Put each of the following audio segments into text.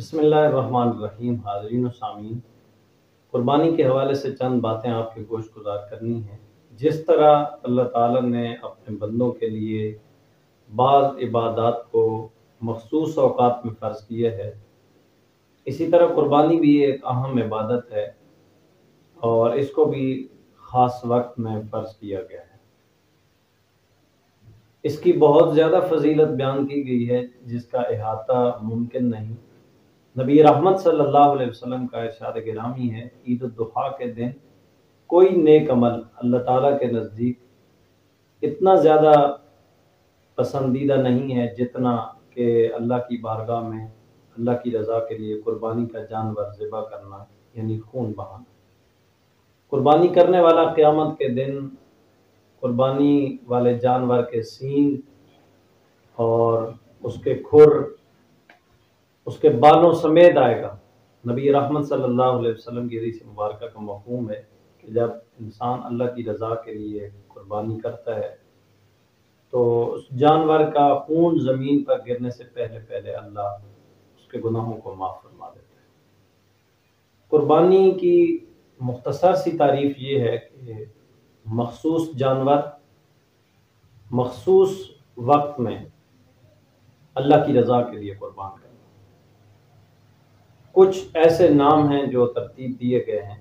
بسم اللہ الرحمن الرحیم۔ حاضرین و سامعین، قربانی کے حوالے سے چند باتیں آپ کے گوش گزار کرنی ہیں۔ جس طرح اللہ تعالیٰ نے اپنے بندوں کے لیے بعض عبادات کو مخصوص اوقات میں فرض کیا ہے، اسی طرح قربانی بھی ایک اہم عبادت ہے اور اس کو بھی خاص وقت میں فرض کیا گیا ہے۔ اس کی بہت زیادہ فضیلت بیان کی گئی ہے جس کا احاطہ ممکن نہیں۔ نبی رحمت صلی اللہ علیہ وسلم کا ارشاد گرامی ہے، عید الاضحیٰ کے دن کوئی نیک عمل اللہ تعالیٰ کے نزدیک اتنا زیادہ پسندیدہ نہیں ہے جتنا کہ اللہ کی بارگاہ میں اللہ کی رضا کے لیے قربانی کا جانور ذبح کرنا، یعنی خون بہانا۔ قربانی کرنے والا قیامت کے دن قربانی والے جانور کے سینگ اور اس کے کھر اس کے بالوں سمیت آئے گا۔ نبی رحمت صلی اللہ علیہ وسلم کی حدیث مبارکہ کا مفہوم ہے کہ جب انسان اللہ کی رضا کے لیے قربانی کرتا ہے تو اس جانور کا خون زمین پر گرنے سے پہلے پہلے اللہ اس کے گناہوں کو معاف فرما دیتا ہے۔ قربانی کی مختصر سی تعریف یہ ہے کہ مخصوص جانور مخصوص وقت میں اللہ کی رضا کے لیے قربان کرنا۔ کچھ ایسے نام ہیں جو ترتیب دیے گئے ہیں،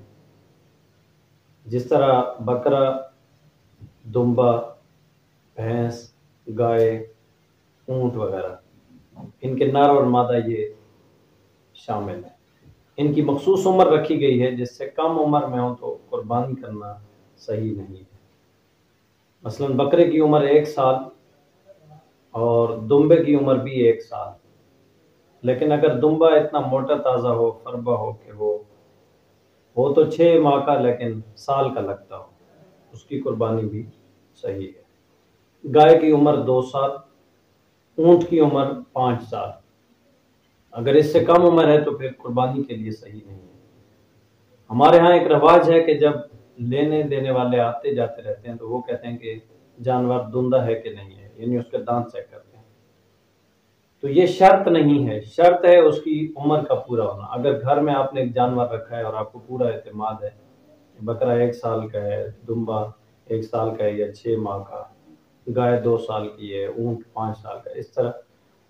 جس طرح بکرا، دمبا، بھینس، گائے، اونٹ وغیرہ۔ ان کے نر اور مادہ یہ شامل ہیں۔ ان کی مخصوص عمر رکھی گئی ہے، جس سے کم عمر میں ہو تو قربانی کرنا صحیح نہیں ہے۔ مثلا بکرے کی عمر 1 سال اور دمبے کی عمر بھی 1 سال، لیکن اگر دمبا اتنا موٹا تازہ ہو، فربا ہو کہ وہ تو 6 ماہ کا لیکن سال کا لگتا ہو، اس کی قربانی بھی صحیح ہے۔ گائے کی عمر 2 سال، اونٹ کی عمر 5 سال۔ اگر اس سے کم عمر ہے تو پھر قربانی کے لیے صحیح نہیں ہے۔ ہمارے ہاں ایک رواج ہے کہ جب لینے دینے والے آتے جاتے رہتے ہیں تو وہ کہتے ہیں کہ جانور دندہ ہے کہ نہیں ہے، یعنی اس کے دانت چیک کرتے ہیں۔ تو یہ شرط نہیں ہے، شرط ہے اس کی عمر کا پورا ہونا۔ اگر گھر میں آپ نے ایک جانور رکھا ہے اور آپ کو پورا اعتماد ہے، بکرا 1 سال کا ہے، دمبا 1 سال کا ہے یا 6 ماہ کا، گائے 2 سال کی ہے، اونٹ 5 سال کا، اس طرح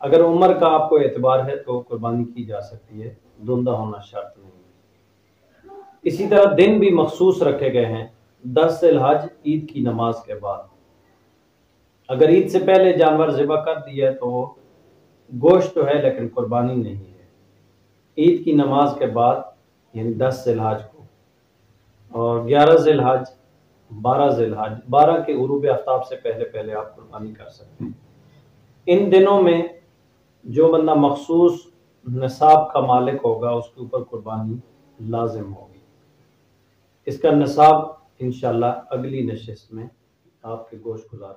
اگر عمر کا آپ کو اعتبار ہے تو قربانی کی جا سکتی ہے، دندہ ہونا شرط نہیں ہے۔ اسی طرح دن بھی مخصوص رکھے گئے ہیں۔ 10 ذی الحج عید کی نماز کے بعد، اگر عید سے پہلے جانور ذبح کر دیا ہے تو وہ گوشت تو ہے لیکن قربانی نہیں ہے۔ عید کی نماز کے بعد یعنی 10 ذی الحج کو اور 11 ذی الحج، 12 ذی الحج، 12 کے غروب آفتاب سے پہلے پہلے آپ قربانی کر سکتے ہیں۔ ان دنوں میں جو بندہ مخصوص نصاب کا مالک ہوگا اس کے اوپر قربانی لازم ہوگی۔ اس کا نصاب انشاءاللہ اگلی نشست میں آپ کے گوش گزار